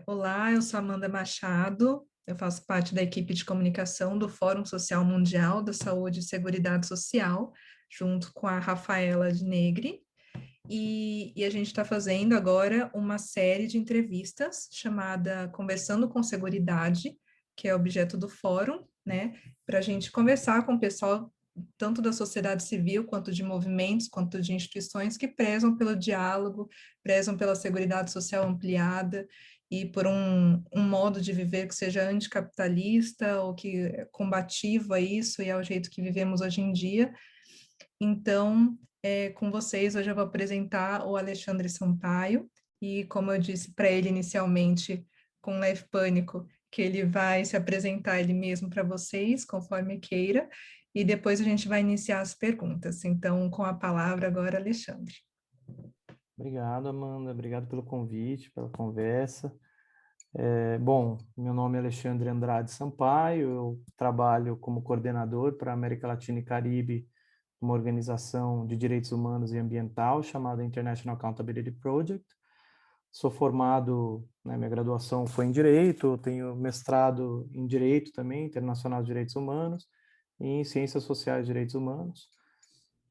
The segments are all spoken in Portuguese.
Olá, eu sou Amanda Machado, eu faço parte da equipe de comunicação do Fórum Social Mundial da Saúde e Seguridade Social, junto com a Rafaela de Negri, e a gente está fazendo agora uma série de entrevistas chamada Conversando com Seguridade, que é objeto do fórum, né, para a gente conversar com o pessoal tanto da sociedade civil, quanto de movimentos, quanto de instituições que prezam pelo diálogo, prezam pela seguridade social ampliada e por um modo de viver que seja anticapitalista ou que é combativo a isso e ao jeito que vivemos hoje em dia. Então, com vocês, hoje eu vou apresentar o Alexandre Sampaio, e como eu disse para ele inicialmente, com leve pânico, que ele vai se apresentar ele mesmo para vocês, conforme queira, e depois a gente vai iniciar as perguntas. Então, com a palavra agora, Alexandre. Obrigado, Amanda. Obrigado pelo convite, pela conversa. Meu nome é Alexandre Andrade Sampaio, eu trabalho como coordenador para a América Latina e Caribe, uma organização de direitos humanos e ambiental chamada International Accountability Project. Sou formado, minha graduação foi em Direito, tenho mestrado em Direito também, Internacional de Direitos Humanos, e em Ciências Sociais e Direitos Humanos.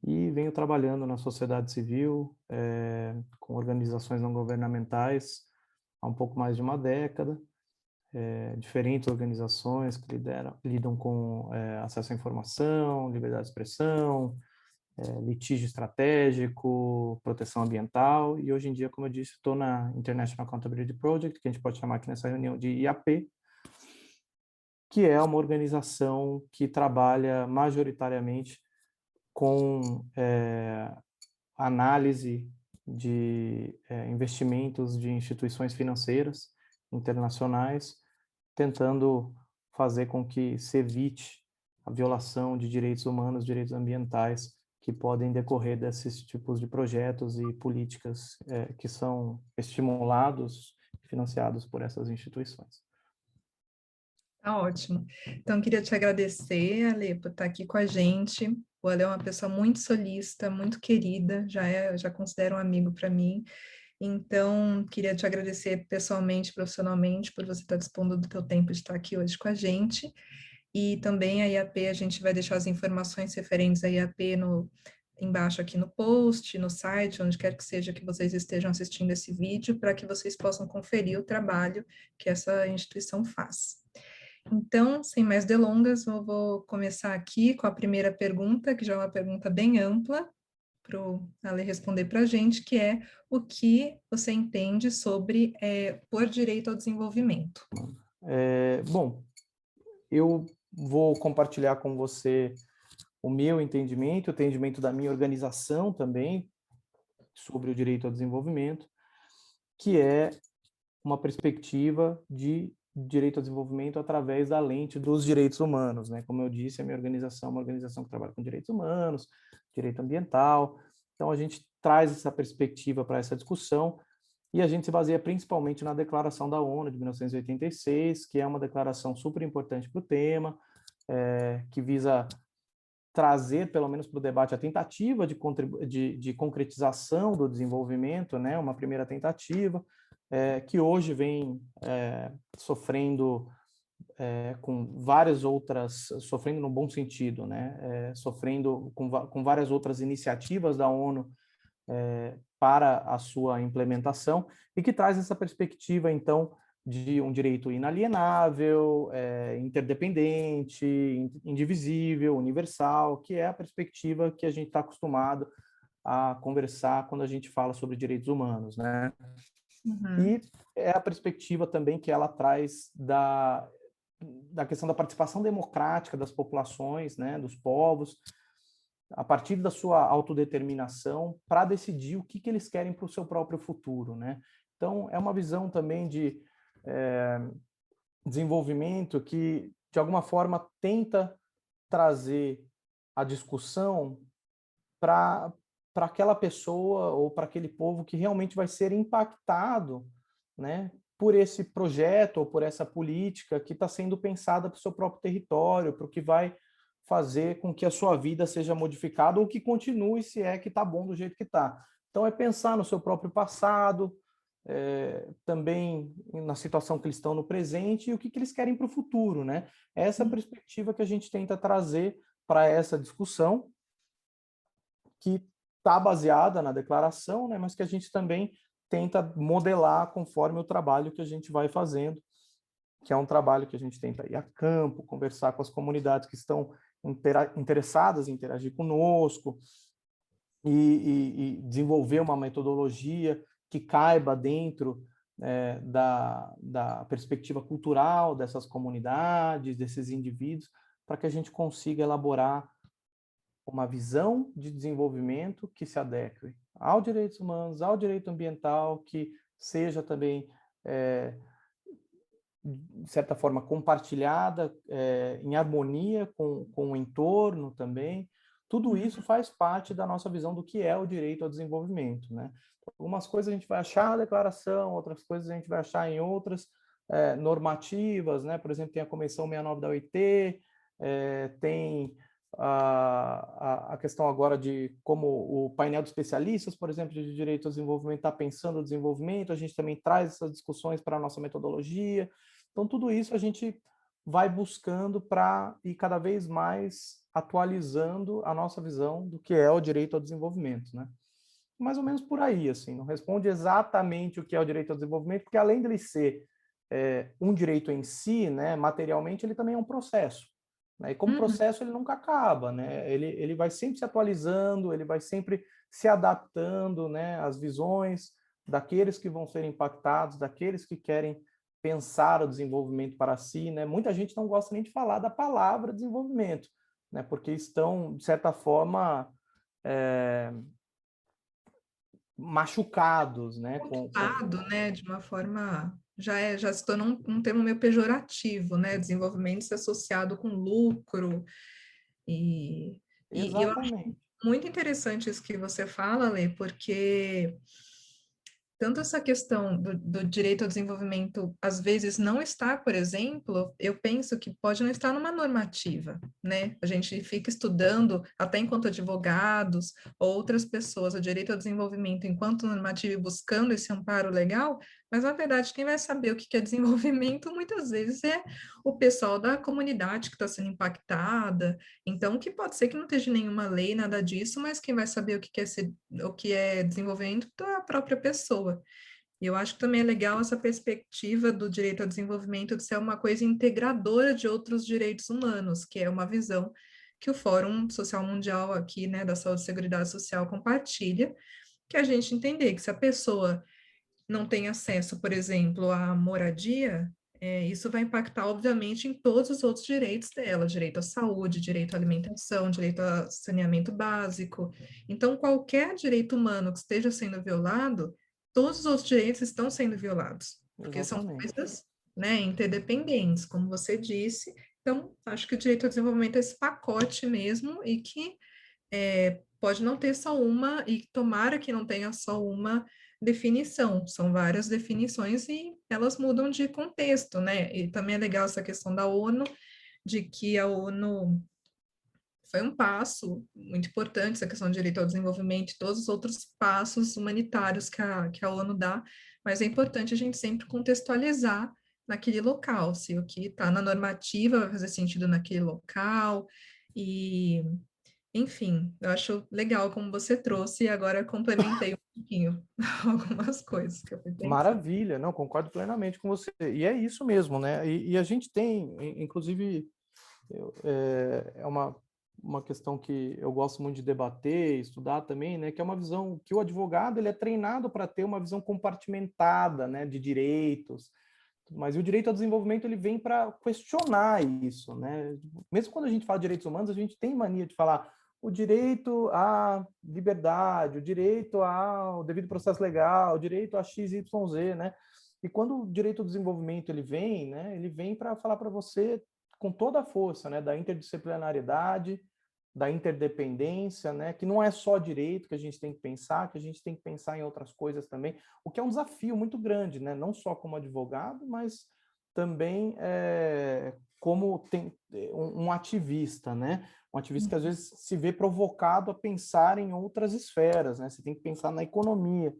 E venho trabalhando na sociedade civil, com organizações não governamentais há um pouco mais de uma década, diferentes organizações que lidam com acesso à informação, liberdade de expressão, litígio estratégico, proteção ambiental, e hoje em dia, como eu disse, estou na International Accountability Project, que a gente pode chamar aqui nessa reunião de IAP, que é uma organização que trabalha majoritariamente com análise de investimentos de instituições financeiras internacionais, tentando fazer com que se evite a violação de direitos humanos, direitos ambientais, que podem decorrer desses tipos de projetos e políticas que são estimulados e financiados por essas instituições. Tá ótimo. Então, queria te agradecer, Ale, por estar aqui com a gente. O Ale é uma pessoa muito solícita, muito querida, já considero um amigo para mim. Então, queria te agradecer pessoalmente, profissionalmente, por você estar dispondo do teu tempo de estar aqui hoje com a gente. E também a IAP, a gente vai deixar as informações referentes à IAP embaixo aqui no post, no site, onde quer que seja que vocês estejam assistindo esse vídeo, para que vocês possam conferir o trabalho que essa instituição faz. Então, sem mais delongas, eu vou começar aqui com a primeira pergunta, que já é uma pergunta bem ampla, para o Ale responder para a gente, que é o que você entende sobre por direito ao desenvolvimento? Bom, eu vou compartilhar com você o meu entendimento, o entendimento da minha organização também, sobre o direito ao desenvolvimento, que é uma perspectiva de direito ao desenvolvimento através da lente dos direitos humanos, né? Como eu disse, a minha organização é uma organização que trabalha com direitos humanos, direito ambiental. Então, a gente traz essa perspectiva para essa discussão e a gente se baseia principalmente na Declaração da ONU de 1986, que é uma declaração super importante para o tema, que visa trazer, pelo menos para o debate, a tentativa de concretização do desenvolvimento, né? Uma primeira tentativa, que hoje vem sofrendo com várias outras, sofrendo no bom sentido, né? Sofrendo com várias outras iniciativas da ONU para a sua implementação, e que traz essa perspectiva, então, de um direito inalienável, interdependente, indivisível, universal, que é a perspectiva que a gente está acostumado a conversar quando a gente fala sobre direitos humanos, né? Uhum. E é a perspectiva também que ela traz da questão da participação democrática das populações, né, dos povos, a partir da sua autodeterminação, para decidir o que eles querem para o seu próprio futuro, né? Então, é uma visão também de desenvolvimento que, de alguma forma, tenta trazer a discussão para aquela pessoa ou para aquele povo que realmente vai ser impactado, né, por esse projeto ou por essa política que está sendo pensada para o seu próprio território, para o que vai fazer com que a sua vida seja modificada ou que continue se é que está bom do jeito que está. Então, é pensar no seu próprio passado, também na situação que eles estão no presente e o que eles querem para o futuro, né? Essa é a perspectiva que a gente tenta trazer para essa discussão, que está baseada na declaração, né? Mas que a gente também tenta modelar conforme o trabalho que a gente vai fazendo, que é um trabalho que a gente tenta ir a campo, conversar com as comunidades que estão interessadas em interagir conosco e desenvolver uma metodologia que caiba dentro da perspectiva cultural dessas comunidades, desses indivíduos, para que a gente consiga elaborar uma visão de desenvolvimento que se adeque aos direitos humanos, ao direito ambiental, que seja também de certa forma, compartilhada, em harmonia com o entorno também. Tudo isso faz parte da nossa visão do que é o direito ao desenvolvimento, né? Algumas coisas a gente vai achar na declaração, outras coisas a gente vai achar em outras normativas, né? Por exemplo, tem a Convenção 69 da OIT, tem a questão agora de como o painel de especialistas, por exemplo, de direito ao desenvolvimento está pensando o desenvolvimento, a gente também traz essas discussões para a nossa metodologia. Então, tudo isso a gente vai buscando para ir cada vez mais atualizando a nossa visão do que é o direito ao desenvolvimento, né? Mais ou menos por aí, assim, não responde exatamente o que é o direito ao desenvolvimento, porque além dele ser um direito em si, né, materialmente, ele também é um processo, né? E como processo ele nunca acaba, né? Ele vai sempre se atualizando, ele vai sempre se adaptando, né, às visões daqueles que vão ser impactados, daqueles que querem pensar o desenvolvimento para si, né? Muita gente não gosta nem de falar da palavra desenvolvimento, né? Porque estão, de certa forma, machucados, né? Né, de uma forma, já se tornou um termo meio pejorativo, né, desenvolvimento se associado com lucro, e eu acho Exatamente. muito interessante isso que você fala, Lê, porque tanto essa questão do direito ao desenvolvimento, às vezes não está, por exemplo, eu penso que pode não estar numa normativa, né? A gente fica estudando, até enquanto advogados, outras pessoas, o direito ao desenvolvimento enquanto normativa e buscando esse amparo legal, mas na verdade quem vai saber o que é desenvolvimento muitas vezes é o pessoal da comunidade que está sendo impactada, então que pode ser que não esteja nenhuma lei, nada disso, mas quem vai saber o que é desenvolvimento é a própria pessoa. E eu acho que também é legal essa perspectiva do direito ao desenvolvimento de ser uma coisa integradora de outros direitos humanos, que é uma visão que o Fórum Social Mundial aqui, né, da Saúde e Seguridade Social compartilha, que a gente entender que se a pessoa não tem acesso, por exemplo, à moradia, isso vai impactar, obviamente, em todos os outros direitos dela, direito à saúde, direito à alimentação, direito a saneamento básico. Então, qualquer direito humano que esteja sendo violado, todos os outros direitos estão sendo violados, porque são Exatamente. coisas, né, interdependentes, como você disse. Então, acho que o direito ao desenvolvimento é esse pacote mesmo e que pode não ter só uma, e tomara que não tenha só uma definição, são várias definições e elas mudam de contexto, né? E também é legal essa questão da ONU, de que a ONU foi um passo muito importante, essa questão de direito ao desenvolvimento e todos os outros passos humanitários que a ONU dá, mas é importante a gente sempre contextualizar naquele local, se o que está na normativa vai fazer sentido naquele local, e enfim, eu acho legal como você trouxe e agora eu complementei um pouquinho algumas coisas que eu fui pensando. Maravilha, não, concordo plenamente com você. E é isso mesmo, né? E a gente tem, inclusive, é uma questão que eu gosto muito de debater, estudar também, né? Que é uma visão que o advogado ele é treinado para ter uma visão compartimentada, né? De direitos. Mas o direito ao desenvolvimento ele vem para questionar isso, né? Mesmo quando a gente fala de direitos humanos, a gente tem mania de falar o direito à liberdade, o direito ao devido processo legal, o direito a X, Y, Z, né? E quando o direito ao desenvolvimento ele vem, né? Ele vem para falar para você com toda a força, né? Da interdisciplinariedade, da interdependência, né? Que não é só direito que a gente tem que pensar, que a gente tem que pensar em outras coisas também, o que é um desafio muito grande, né? Não só como advogado, mas também como um ativista, né? Um ativista que às vezes se vê provocado a pensar em outras esferas, né? Você tem que pensar na economia.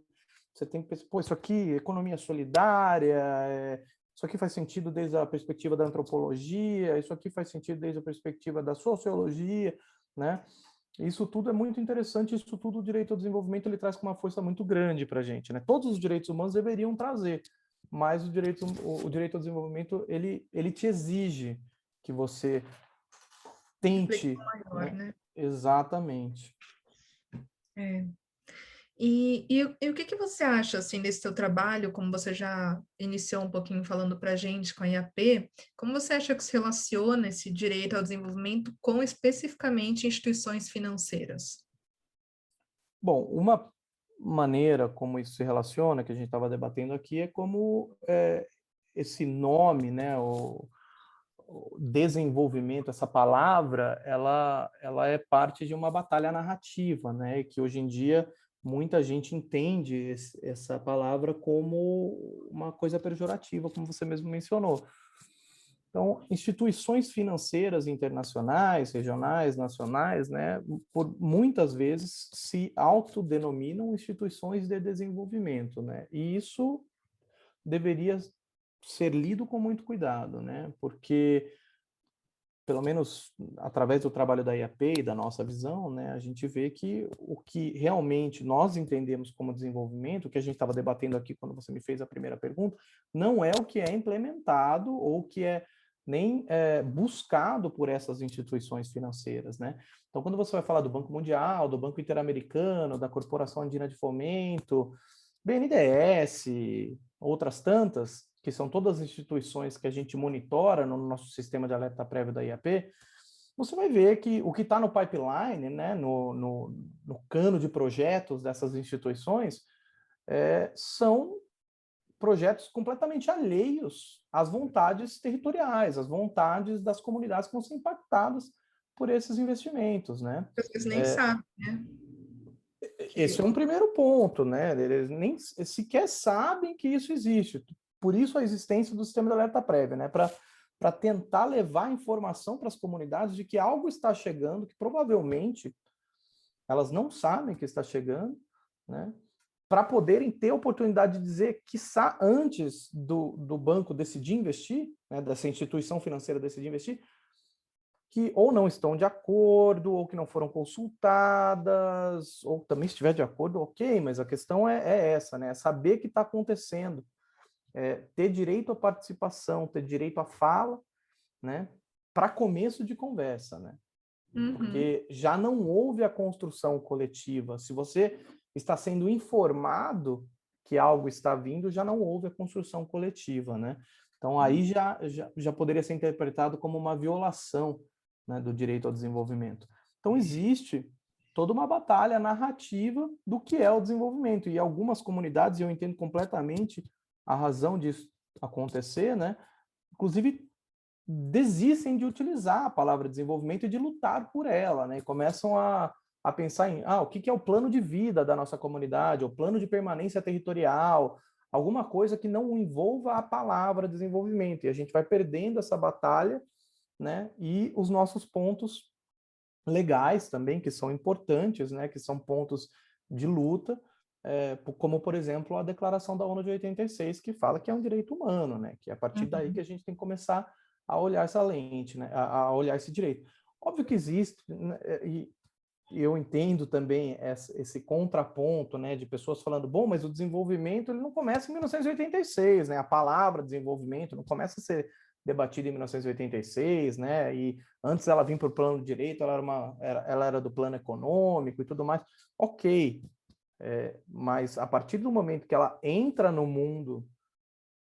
você tem que pensar, pô, isso aqui, economia solidária, isso aqui faz sentido desde a perspectiva da antropologia, isso aqui faz sentido desde a perspectiva da sociologia, né? Isso tudo é muito interessante, isso tudo o direito ao desenvolvimento ele traz com uma força muito grande para a gente, né? Todos os direitos humanos deveriam trazer, mas o direito ao desenvolvimento ele te exige que você tente, Reflexão maior, né? né? Exatamente. É. E o que que você acha, assim, desse teu trabalho, como você já iniciou um pouquinho falando para a gente com a IAP, como você acha que se relaciona esse direito ao desenvolvimento com especificamente instituições financeiras? Bom, uma maneira como isso se relaciona, que a gente estava debatendo aqui, é como esse nome, né, o desenvolvimento, essa palavra, ela é parte de uma batalha narrativa, né, e que hoje em dia muita gente entende essa palavra como uma coisa pejorativa, como você mesmo mencionou. Então, instituições financeiras internacionais, regionais, nacionais, né, por muitas vezes se autodenominam instituições de desenvolvimento, né? E isso deveria ser lido com muito cuidado, né? Porque pelo menos através do trabalho da IAP e da nossa visão, né, a gente vê que o que realmente nós entendemos como desenvolvimento, o que a gente estava debatendo aqui quando você me fez a primeira pergunta, não é o que é implementado ou que é nem buscado por essas instituições financeiras, né? Então, quando você vai falar do Banco Mundial, do Banco Interamericano, da Corporação Andina de Fomento, BNDES, outras tantas, que são todas as instituições que a gente monitora no nosso sistema de alerta prévio da IAP, você vai ver que o que está no pipeline, né, no cano de projetos dessas instituições, são projetos completamente alheios às vontades territoriais, às vontades das comunidades que vão ser impactadas por esses investimentos, né? As pessoas nem sabem, né? Esse é um primeiro ponto, né? Eles nem sequer sabem que isso existe. Por isso a existência do sistema de alerta prévia, né? Para tentar levar informação para as comunidades de que algo está chegando, que provavelmente elas não sabem que está chegando, né? Para poderem ter a oportunidade de dizer, quiçá antes do banco decidir investir, né? Dessa instituição financeira decidir investir, que ou não estão de acordo, ou que não foram consultadas, ou também estiver de acordo, ok, mas a questão é essa, né? É saber o que está acontecendo, ter direito à participação, ter direito à fala, né? Para começo de conversa, né? Uhum. Porque já não houve a construção coletiva. Se você está sendo informado que algo está vindo, já não houve a construção coletiva, né? Então aí já poderia ser interpretado como uma violação, né, do direito ao desenvolvimento. Então existe toda uma batalha narrativa do que é o desenvolvimento e algumas comunidades, e eu entendo completamente a razão disso acontecer, né? Inclusive desistem de utilizar a palavra desenvolvimento e de lutar por ela, né? E começam a pensar em o que é o plano de vida da nossa comunidade, o plano de permanência territorial, alguma coisa que não envolva a palavra desenvolvimento. E a gente vai perdendo essa batalha, né? E os nossos pontos legais também, que são importantes, né? Que são pontos de luta, como, por exemplo, a Declaração da ONU de 86, que fala que é um direito humano, né? Que é a partir daí que Uhum. a gente tem que começar a olhar essa lente, né? A olhar esse direito. Óbvio que existe, né? E eu entendo também esse contraponto, né, de pessoas falando, bom, mas o desenvolvimento ele não começa em 1986, né? A palavra desenvolvimento não começa a ser debatida em 1986, né? E antes ela vinha para o plano de direito, ela era do plano econômico e tudo mais. Ok, mas a partir do momento que ela entra no mundo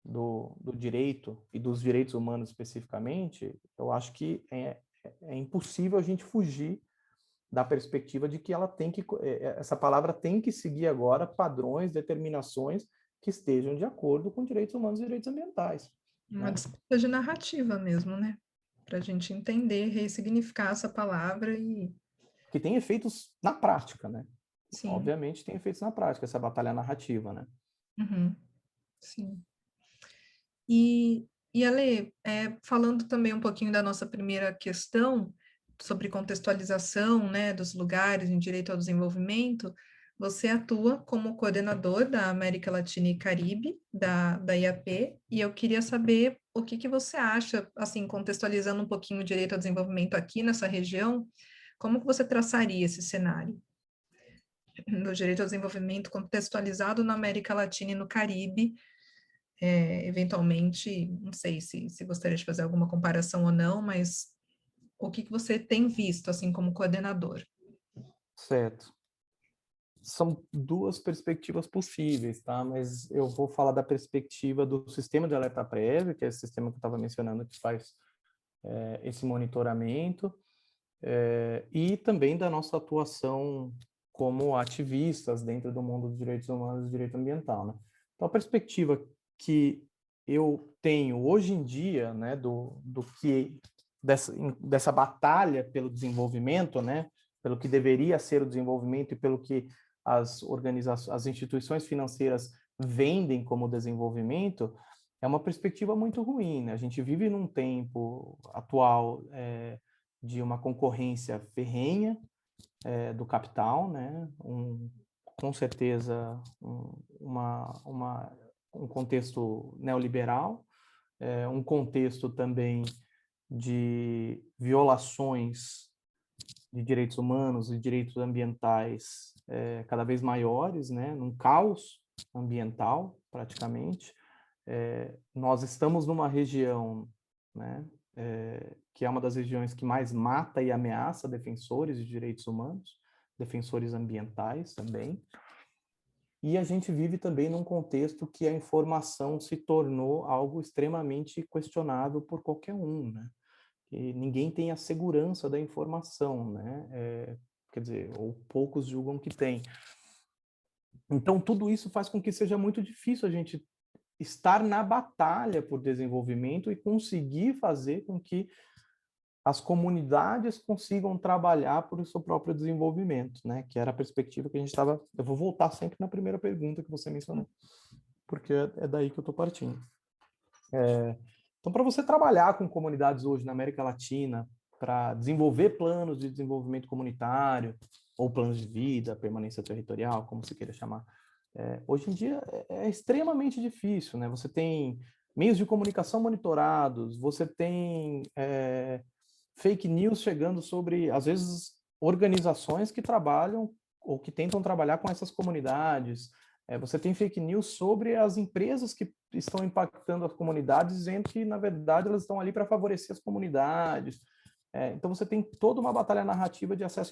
do direito e dos direitos humanos especificamente, eu acho que é impossível a gente fugir da perspectiva de que ela tem que essa palavra tem que seguir agora padrões, determinações que estejam de acordo com direitos humanos e direitos ambientais, Uma né? disputa de narrativa mesmo, né? Para a gente entender, ressignificar essa palavra e, Que tem efeitos na prática, né? sim, Obviamente tem efeitos na prática essa batalha narrativa, né? uhum, sim. E Ale, falando também um pouquinho da nossa primeira questão sobre contextualização, né, dos lugares em direito ao desenvolvimento, você atua como coordenador da América Latina e Caribe, da IAP, e eu queria saber o que você acha, assim, contextualizando um pouquinho o direito ao desenvolvimento aqui nessa região, como que você traçaria esse cenário do direito ao desenvolvimento contextualizado na América Latina e no Caribe, eventualmente, não sei se gostaria de fazer alguma comparação ou não, mas o que você tem visto, assim, como coordenador? Certo. São duas perspectivas possíveis, tá? Mas eu vou falar da perspectiva do sistema de alerta prévio, que é esse sistema que eu estava mencionando, que faz esse monitoramento, e também da nossa atuação como ativistas dentro do mundo dos direitos humanos e direito ambiental, né? Então, a perspectiva que eu tenho hoje em dia, né, do que dessa batalha pelo desenvolvimento, né, pelo que deveria ser o desenvolvimento e pelo que as organizações, as instituições financeiras vendem como desenvolvimento, é uma perspectiva muito ruim, né? A gente vive num tempo atual de uma concorrência ferrenha do capital, né? Com certeza um contexto neoliberal, um contexto também de violações de direitos humanos e direitos ambientais cada vez maiores, né? Num caos ambiental, praticamente. Nós estamos numa região, né, que é uma das regiões que mais mata e ameaça defensores de direitos humanos, defensores ambientais também. E a gente vive também num contexto que a informação se tornou algo extremamente questionável por qualquer um, né? E ninguém tem a segurança da informação, né? Quer dizer, ou poucos julgam que tem. Então, tudo isso faz com que seja muito difícil a gente estar na batalha por desenvolvimento e conseguir fazer com que as comunidades consigam trabalhar por seu próprio desenvolvimento, né? Que era a perspectiva que a gente estava... Eu vou voltar sempre na primeira pergunta que você mencionou, porque é daí que eu estou partindo. Então, para você trabalhar com comunidades hoje na América Latina, para desenvolver planos de desenvolvimento comunitário, ou planos de vida, permanência territorial, como você queira chamar, hoje em dia é extremamente difícil, né? Você tem meios de comunicação monitorados, você tem fake news chegando sobre, às vezes, organizações que trabalham ou que tentam trabalhar com essas comunidades. Você tem fake news sobre as empresas que estão impactando as comunidades, dizendo que, na verdade, elas estão ali para favorecer as comunidades. Então, você tem toda uma batalha narrativa de acesso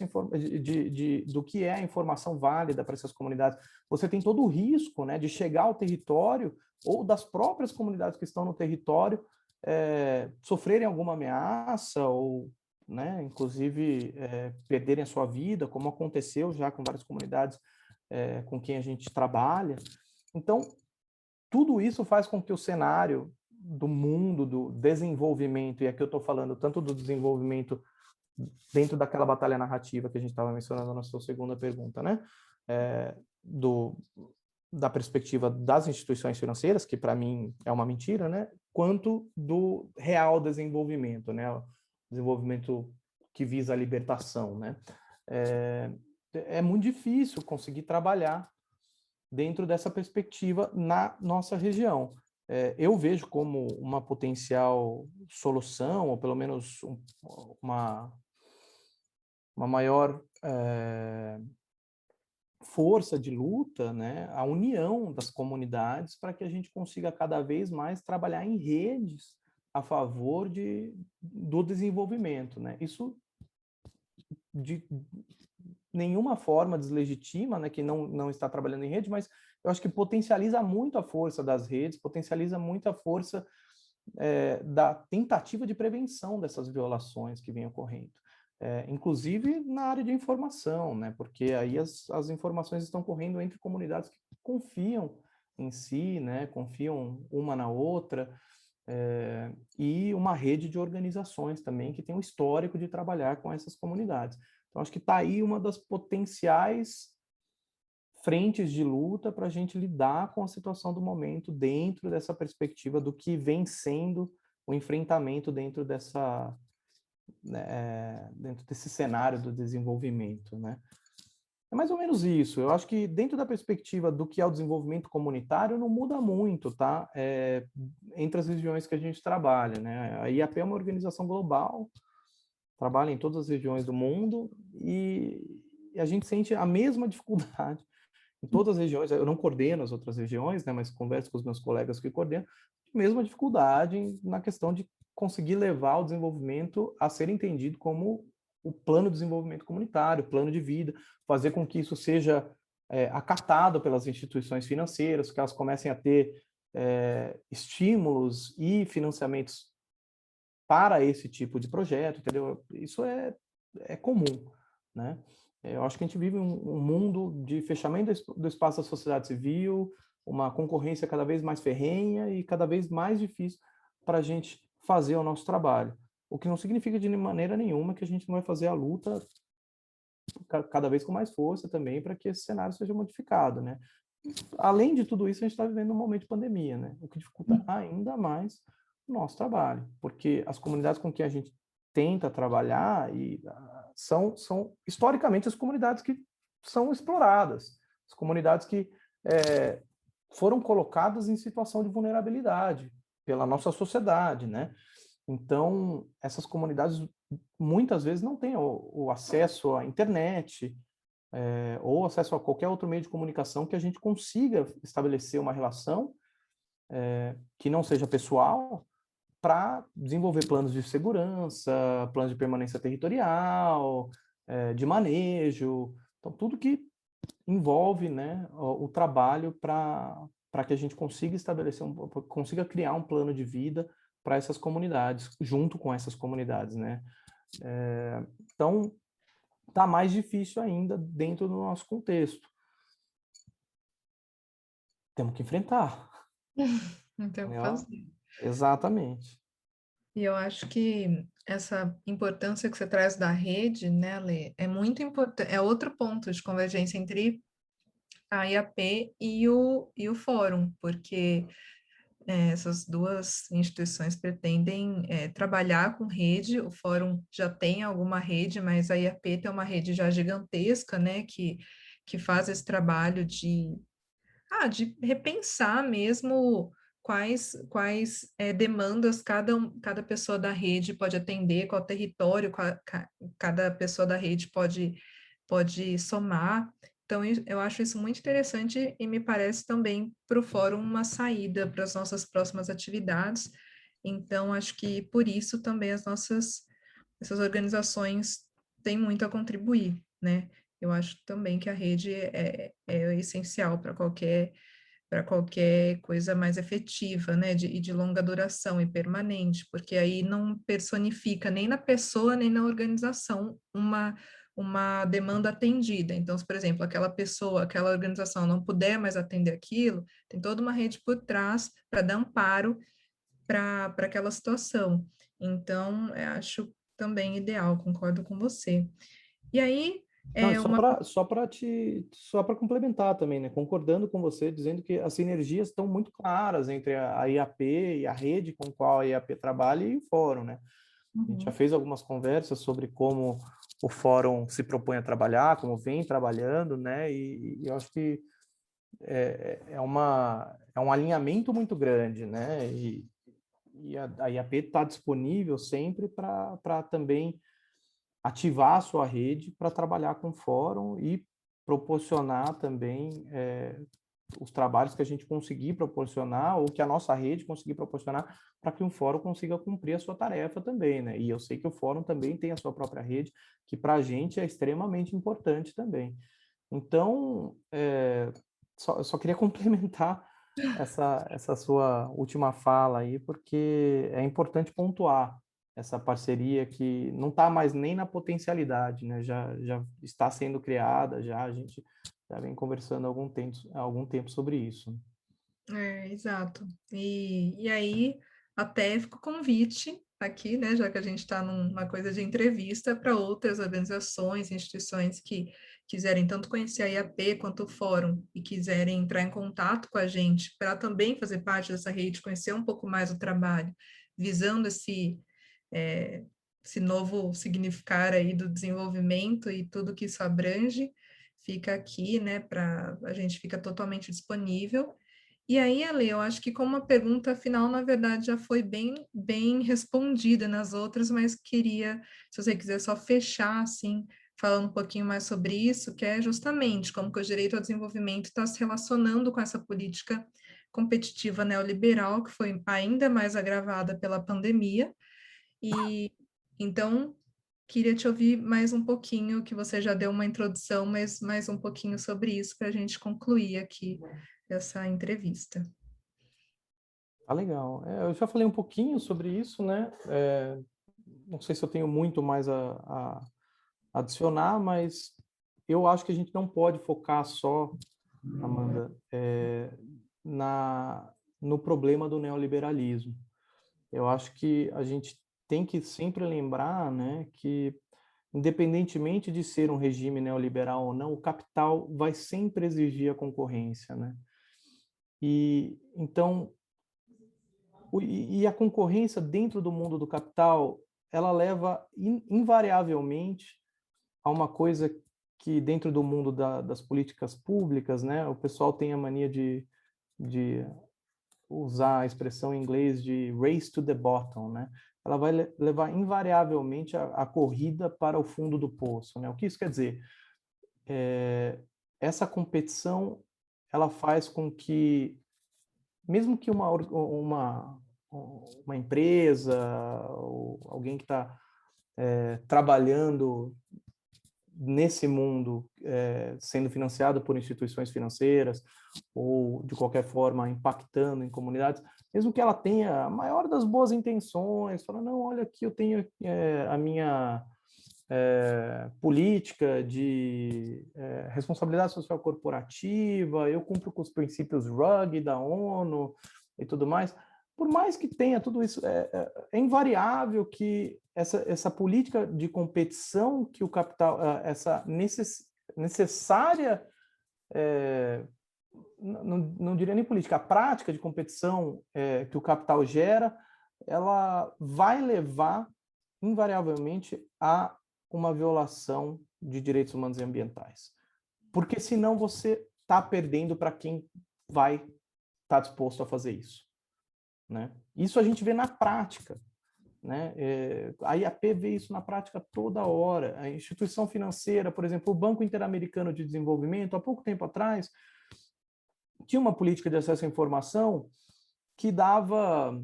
do que é a informação válida para essas comunidades. Você tem todo o risco, né, de chegar ao território ou das próprias comunidades que estão no território sofrerem alguma ameaça ou, né, inclusive, perderem a sua vida, como aconteceu já com várias comunidades com quem a gente trabalha. Então, tudo isso faz com que o cenário do mundo do desenvolvimento, e aqui eu estou falando tanto do desenvolvimento dentro daquela batalha narrativa que a gente estava mencionando na sua segunda pergunta, né? Da perspectiva das instituições financeiras, que para mim é uma mentira, né? Quanto do real desenvolvimento, né? O desenvolvimento que visa a libertação, né? É muito difícil conseguir trabalhar dentro dessa perspectiva na nossa região. Eu vejo como uma potencial solução, ou pelo menos uma maior força de luta, né, a união das comunidades para que a gente consiga cada vez mais trabalhar em redes a favor do desenvolvimento, né? Isso de nenhuma forma deslegitima, né, que não está trabalhando em rede, mas eu acho que potencializa muito a força das redes, potencializa muito a força da tentativa de prevenção dessas violações que vêm ocorrendo. Inclusive na área de informação, né, porque aí as informações estão correndo entre comunidades que confiam em si, né, confiam uma na outra, e uma rede de organizações também que tem um histórico de trabalhar com essas comunidades. Então, acho que está aí uma das potenciais frentes de luta para a gente lidar com a situação do momento dentro dessa perspectiva do que vem sendo o enfrentamento dentro dentro desse cenário do desenvolvimento, né? É mais ou menos isso. Eu acho que dentro da perspectiva do que é o desenvolvimento comunitário, não muda muito, tá? Entre as regiões que a gente trabalha, né? A IAP é uma organização global, trabalha em todas as regiões do mundo e a gente sente a mesma dificuldade em todas as regiões. Eu não coordeno as outras regiões, né? Mas converso com os meus colegas que coordenam, mesma dificuldade na questão de conseguir levar o desenvolvimento a ser entendido como o plano de desenvolvimento comunitário, o plano de vida, fazer com que isso seja acatado pelas instituições financeiras, que elas comecem a ter estímulos e financiamentos para esse tipo de projeto, entendeu? Isso é comum, né? Eu acho que a gente vive um mundo de fechamento do espaço da sociedade civil, uma concorrência cada vez mais ferrenha e cada vez mais difícil para a gente fazer o nosso trabalho. O que não significa de maneira nenhuma que a gente não vai fazer a luta cada vez com mais força também para que esse cenário seja modificado, né? Além de tudo isso, a gente está vivendo um momento de pandemia, né? O que dificulta ainda mais o nosso trabalho, porque as comunidades com que a gente tenta trabalhar são historicamente as comunidades que são exploradas, as comunidades que foram colocadas em situação de vulnerabilidade pela nossa sociedade, né? Então, essas comunidades muitas vezes não têm o acesso à internet, ou acesso a qualquer outro meio de comunicação que a gente consiga estabelecer uma relação que não seja pessoal para desenvolver planos de segurança, planos de permanência territorial, de manejo, então tudo que envolve, né, o trabalho para que a gente consiga estabelecer, consiga criar um plano de vida para essas comunidades, junto com essas comunidades, né? Então, está mais difícil ainda dentro do nosso contexto. Temos que enfrentar. Não tem o que Né? fazer. Exatamente. E eu acho que essa importância que você traz da rede, né, Lê, é muito importante, é outro ponto de convergência entre a IAP e o Fórum, porque essas duas instituições pretendem trabalhar com rede, o Fórum já tem alguma rede, mas a IAP tem uma rede já gigantesca, né, que faz esse trabalho de repensar mesmo quais demandas cada pessoa da rede pode atender, qual território cada pessoa da rede pode somar. Então, eu acho isso muito interessante e me parece também para o fórum uma saída para as nossas próximas atividades. Então, acho que por isso também essas organizações têm muito a contribuir, né? Eu acho também que a rede é essencial para qualquer coisa mais efetiva, né, e de longa duração e permanente, porque aí não personifica nem na pessoa, nem na organização uma demanda atendida. Então, se, por exemplo, aquela pessoa, aquela organização não puder mais atender aquilo, tem toda uma rede por trás para dar amparo para aquela situação. Então, eu acho também ideal, concordo com você. E aí, Não, uma. só para complementar também, né? Concordando com você, dizendo que as sinergias estão muito claras entre a IAP e a rede com a qual a IAP trabalha e o fórum, né? A gente já Uhum. fez algumas conversas sobre como o fórum se propõe a trabalhar, como vem trabalhando, né? E eu acho que é um alinhamento muito grande, né? E a IAP está disponível sempre para também ativar a sua rede para trabalhar com o fórum e proporcionar também os trabalhos que a gente conseguir proporcionar ou que a nossa rede conseguir proporcionar para que o fórum consiga cumprir a sua tarefa também, né? E eu sei que o fórum também tem a sua própria rede, que para a gente é extremamente importante também. Então, só queria complementar essa sua última fala aí, porque é importante pontuar essa parceria que não está mais nem na potencialidade, né? Já está sendo criada, a gente já vem conversando há algum tempo sobre isso. Exato. E aí, até fica o convite aqui, né, já que a gente está numa coisa de entrevista, para outras organizações, instituições que quiserem tanto conhecer a IAP quanto o Fórum e quiserem entrar em contato com a gente para também fazer parte dessa rede, conhecer um pouco mais o trabalho, visando esse novo significar aí do desenvolvimento e tudo que isso abrange, fica aqui, né, a gente fica totalmente disponível. E aí, Ale, eu acho que como a pergunta final, na verdade, já foi bem respondida nas outras, mas queria, se você quiser só fechar, assim, falando um pouquinho mais sobre isso, que é justamente como que o direito ao desenvolvimento está se relacionando com essa política competitiva neoliberal, que foi ainda mais agravada pela pandemia. E então, queria te ouvir mais um pouquinho, que você já deu uma introdução, mas mais um pouquinho sobre isso para a gente concluir aqui essa entrevista. Tá legal. Eu já falei um pouquinho sobre isso, né? Não sei se eu tenho muito mais a adicionar, mas eu acho que a gente não pode focar só, Amanda, no problema do neoliberalismo. Eu acho que a gente tem que sempre lembrar, né, que independentemente de ser um regime neoliberal ou não, o capital vai sempre exigir a concorrência, né? E então e a concorrência dentro do mundo do capital, ela leva invariavelmente a uma coisa que dentro do mundo das políticas públicas, né, o pessoal tem a mania de usar a expressão em inglês de race to the bottom, né? Ela vai levar invariavelmente a corrida para o fundo do poço, né? O que isso quer dizer? Essa competição, ela faz com que, mesmo que uma empresa, ou alguém que está trabalhando nesse mundo, sendo financiado por instituições financeiras ou de qualquer forma impactando em comunidades, mesmo que ela tenha a maior das boas intenções, fala, não, olha aqui eu tenho a minha política de responsabilidade social corporativa, eu cumpro com os princípios RUG da ONU e tudo mais. Por mais que tenha tudo isso, é invariável que essa política de competição que o capital, essa necessária, não diria nem política, a prática de competição que o capital gera, ela vai levar invariavelmente a uma violação de direitos humanos e ambientais. Porque senão você está perdendo para quem vai estar disposto a fazer isso, né? Isso a gente vê na prática, né? A IAP vê isso na prática toda hora. A instituição financeira, por exemplo, o Banco Interamericano de Desenvolvimento, há pouco tempo atrás, tinha uma política de acesso à informação que dava,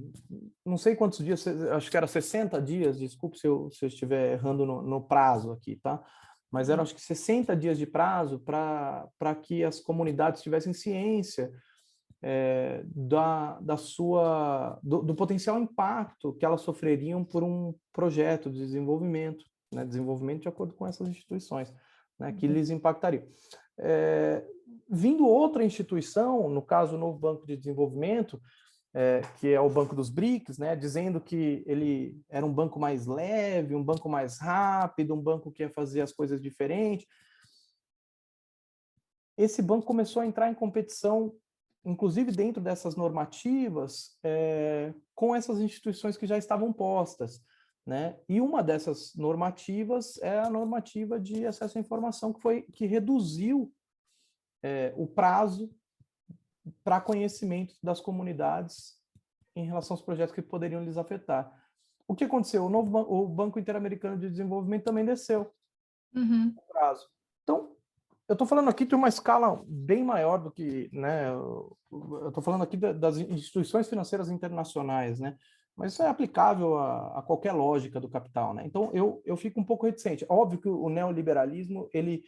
não sei quantos dias, acho que era 60 dias, desculpe se eu estiver errando no prazo aqui, tá? Mas eram, acho que 60 dias de prazo para que as comunidades tivessem ciência do potencial impacto que elas sofreriam por um projeto de desenvolvimento, né? Desenvolvimento de acordo com essas instituições, né? Que lhes impactaria. Vindo outra instituição, no caso o Novo Banco de Desenvolvimento, que é o Banco dos BRICS, né, dizendo que ele era um banco mais leve, um banco mais rápido, um banco que ia fazer as coisas diferentes. Esse banco começou a entrar em competição, inclusive dentro dessas normativas, com essas instituições que já estavam postas, né? E uma dessas normativas é a normativa de acesso à informação, que reduziu o prazo para conhecimento das comunidades em relação aos projetos que poderiam lhes afetar. O que aconteceu? O Banco Interamericano de Desenvolvimento também desceu o prazo. Então, eu estou falando aqui de uma escala bem maior do que, né? Eu estou falando aqui das instituições financeiras internacionais, né? Mas isso é aplicável a qualquer lógica do capital, né? Então, eu fico um pouco reticente. Óbvio que o neoliberalismo, ele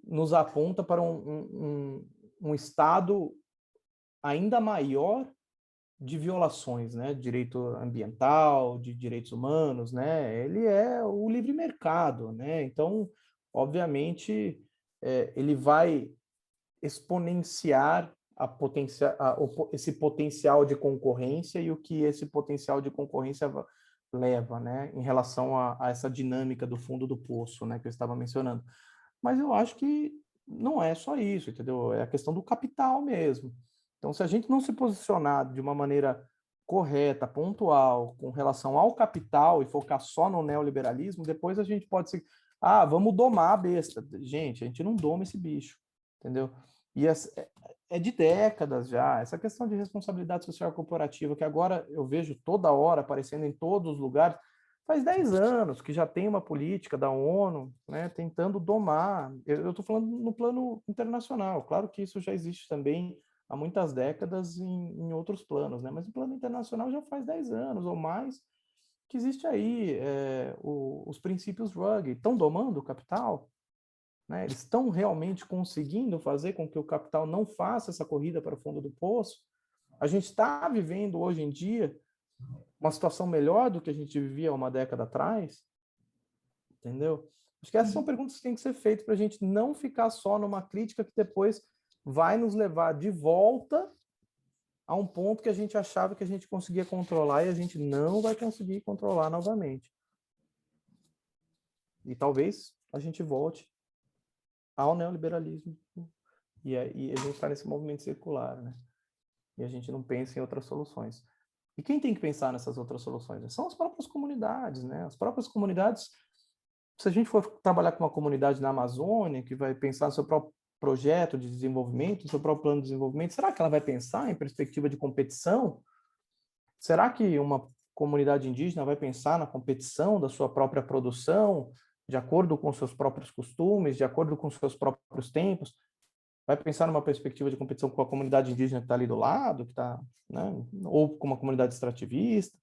nos aponta para um Estado ainda maior de violações, né, de direito ambiental, de direitos humanos, né, ele é o livre mercado, né, então, obviamente, ele vai exponenciar esse potencial de concorrência e o que esse potencial de concorrência leva, né, em relação a essa dinâmica do fundo do poço, né, que eu estava mencionando. Mas eu acho que não é só isso, entendeu? É a questão do capital mesmo. Então, se a gente não se posicionar de uma maneira correta, pontual, com relação ao capital e focar só no neoliberalismo, depois a gente pode ser, vamos domar a besta. Gente, a gente não doma esse bicho, entendeu? E é de décadas já, essa questão de responsabilidade social corporativa, que agora eu vejo toda hora aparecendo em todos os lugares, faz 10 anos que já tem uma política da ONU, né, tentando domar. Eu estou falando no plano internacional, claro que isso já existe também há muitas décadas em outros planos, né? Mas no plano internacional já faz 10 anos ou mais que existe aí os princípios Ruggie. Estão domando o capital? Né? Eles estão realmente conseguindo fazer com que o capital não faça essa corrida para o fundo do poço? A gente está vivendo hoje em dia uma situação melhor do que a gente vivia uma década atrás? Entendeu? Acho que essas são perguntas que têm que ser feitas para a gente não ficar só numa crítica que depois vai nos levar de volta a um ponto que a gente achava que a gente conseguia controlar e a gente não vai conseguir controlar novamente. E talvez a gente volte ao neoliberalismo e a gente está nesse movimento circular, né? E a gente não pensa em outras soluções. E quem tem que pensar nessas outras soluções? São as próprias comunidades, né? As próprias comunidades, se a gente for trabalhar com uma comunidade na Amazônia, que vai pensar no seu próprio projeto de desenvolvimento, no seu próprio plano de desenvolvimento, será que ela vai pensar em perspectiva de competição? Será que uma comunidade indígena vai pensar na competição da sua própria produção, de acordo com seus próprios costumes, de acordo com seus próprios tempos? Vai pensar numa perspectiva de competição com a comunidade indígena que está ali do lado, que está, né, ou com uma comunidade extrativista?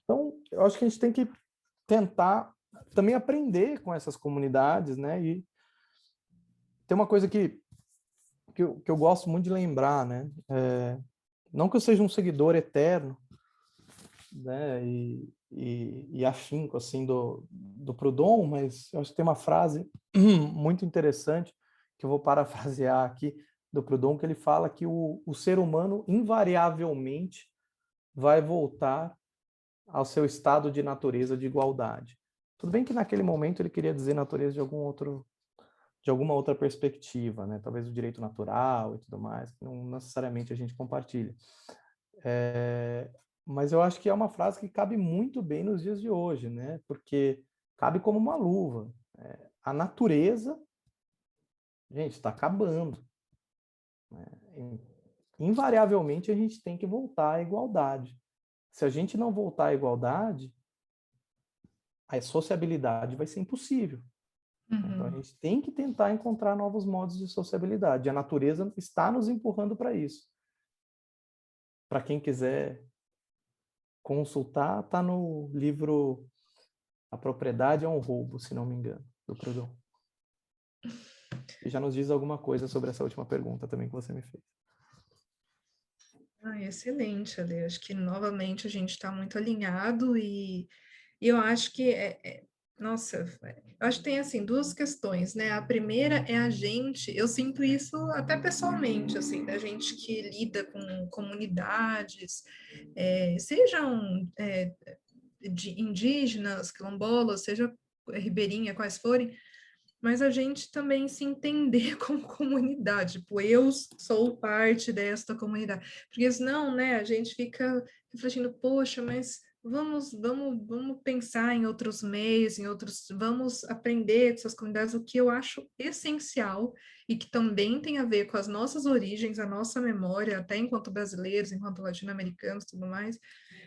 Então, eu acho que a gente tem que tentar também aprender com essas comunidades, né? E tem uma coisa que eu gosto muito de lembrar, né? Não que eu seja um seguidor eterno, né? E afinco, assim, do Proudhon, mas eu acho que tem uma frase muito interessante que eu vou parafrasear aqui do Proudhon, que ele fala que o ser humano invariavelmente vai voltar ao seu estado de natureza de igualdade. Tudo bem que naquele momento ele queria dizer natureza de alguma outra perspectiva, né? Talvez o direito natural e tudo mais, que não necessariamente a gente compartilha. Mas eu acho que é uma frase que cabe muito bem nos dias de hoje, né? Porque cabe como uma luva. A natureza, gente, está acabando, né? Invariavelmente a gente tem que voltar à igualdade. Se a gente não voltar à igualdade, a sociabilidade vai ser impossível. Então a gente tem que tentar encontrar novos modos de sociabilidade. A natureza está nos empurrando para isso. Para quem quiser consultar, está no livro A Propriedade é um Roubo, se não me engano, do Proudhon. E já nos diz alguma coisa sobre essa última pergunta também que você me fez. Excelente, Ale. Acho que novamente a gente está muito alinhado e eu acho que nossa, eu acho que tem assim duas questões, né? A primeira é a gente, eu sinto isso até pessoalmente, assim, da gente que lida com comunidades, sejam de indígenas, quilombolas, seja ribeirinha, quais forem, mas a gente também se entender como comunidade, tipo, eu sou parte desta comunidade, porque senão, né, a gente fica refletindo, poxa, mas vamos pensar em outros meios, vamos aprender com essas comunidades, o que eu acho essencial e que também tem a ver com as nossas origens, a nossa memória, até enquanto brasileiros, enquanto latino-americanos, tudo mais,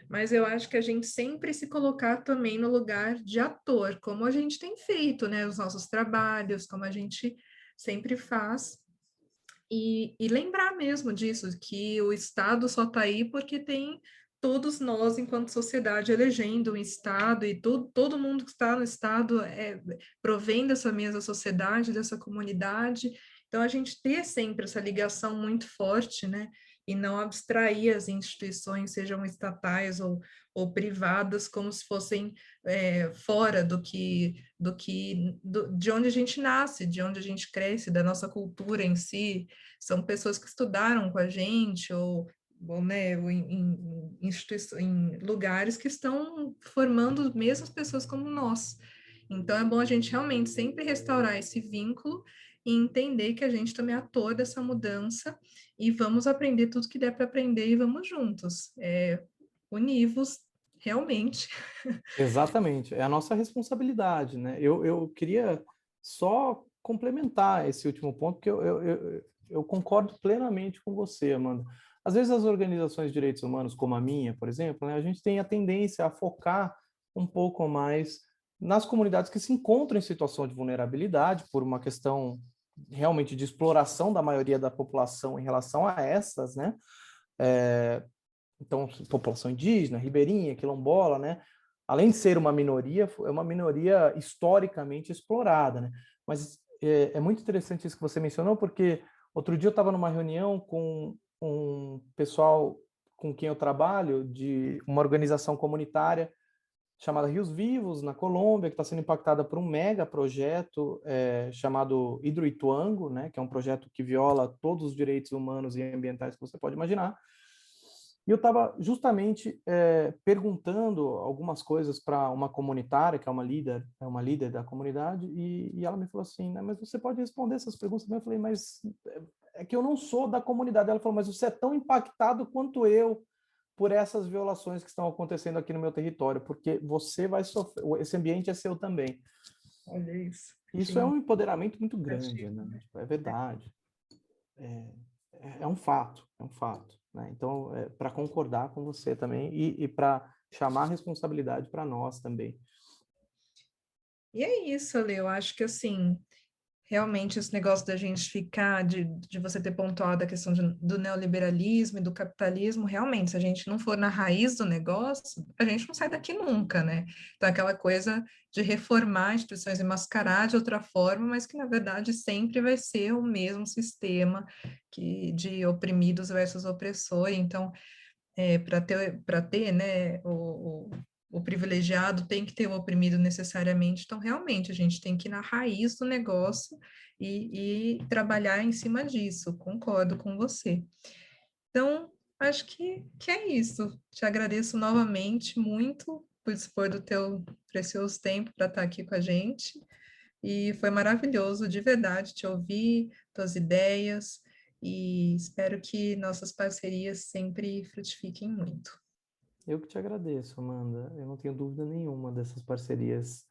mas eu acho que a gente sempre se colocar também no lugar de ator, como a gente tem feito, né, os nossos trabalhos, como a gente sempre faz, e lembrar mesmo disso, que o Estado só está aí porque tem todos nós, enquanto sociedade, elegendo um Estado, e todo mundo que está no Estado provém dessa mesma sociedade, dessa comunidade. Então, a gente ter sempre essa ligação muito forte, né? E não abstrair as instituições, sejam estatais ou privadas, como se fossem fora de onde a gente nasce, de onde a gente cresce, da nossa cultura em si. São pessoas que estudaram com a gente, ou né, em lugares que estão formando mesmas pessoas como nós. Então, é bom a gente realmente sempre restaurar esse vínculo e entender que a gente também é ator dessa mudança e vamos aprender tudo que der para aprender e vamos juntos. Univos, realmente. Exatamente, é a nossa responsabilidade, né? Eu queria só complementar esse último ponto, porque eu concordo plenamente com você, Amanda. Às vezes as organizações de direitos humanos, como a minha, por exemplo, né, a gente tem a tendência a focar um pouco mais nas comunidades que se encontram em situação de vulnerabilidade, por uma questão realmente de exploração da maioria da população em relação a essas, né? Então, população indígena, ribeirinha, quilombola, né? Além de ser uma minoria, é uma minoria historicamente explorada, né? Mas é muito interessante isso que você mencionou, porque outro dia eu estava numa reunião com um pessoal com quem eu trabalho, de uma organização comunitária chamada Rios Vivos, na Colômbia, que está sendo impactada por um mega projeto chamado Hidroituango, né? Que é um projeto que viola todos os direitos humanos e ambientais que você pode imaginar. E eu estava justamente perguntando algumas coisas para uma comunitária, que é uma líder da comunidade, e ela me falou assim, né, mas você pode responder essas perguntas também? Eu falei, mas é que eu não sou da comunidade. Ela falou, mas você é tão impactado quanto eu por essas violações que estão acontecendo aqui no meu território, porque você vai sofrer, esse ambiente é seu também. Olha isso. Isso é um empoderamento muito grande, né? Tipo, é verdade. É um fato, é um fato. Né? Então, para concordar com você também e para chamar a responsabilidade para nós também. E é isso, Ale, eu acho que assim, realmente esse negócio da gente ficar, de você ter pontuado a questão do neoliberalismo e do capitalismo, realmente, se a gente não for na raiz do negócio, a gente não sai daqui nunca, né? Então, aquela coisa de reformar instituições e mascarar de outra forma, mas que, na verdade, sempre vai ser o mesmo sistema de oprimidos versus opressor. Então, para ter, né, o privilegiado tem que ter o oprimido necessariamente. Então, realmente, a gente tem que ir na raiz do negócio e trabalhar em cima disso. Concordo com você. Então, acho que é isso. Te agradeço novamente muito por dispor do teu precioso tempo para estar aqui com a gente. E foi maravilhoso, de verdade, te ouvir, tuas ideias, e espero que nossas parcerias sempre frutifiquem muito. Eu que te agradeço, Amanda. Eu não tenho dúvida nenhuma dessas parcerias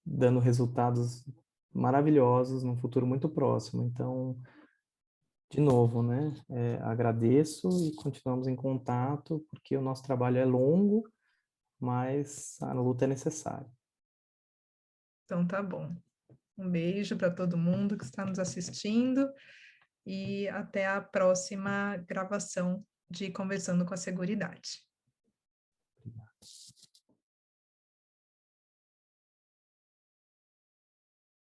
dando resultados maravilhosos num futuro muito próximo. Então, de novo, né? Agradeço e continuamos em contato, porque o nosso trabalho é longo, mas a luta é necessária. Então, tá bom. Um beijo para todo mundo que está nos assistindo e até a próxima gravação de Conversando com a Seguridade.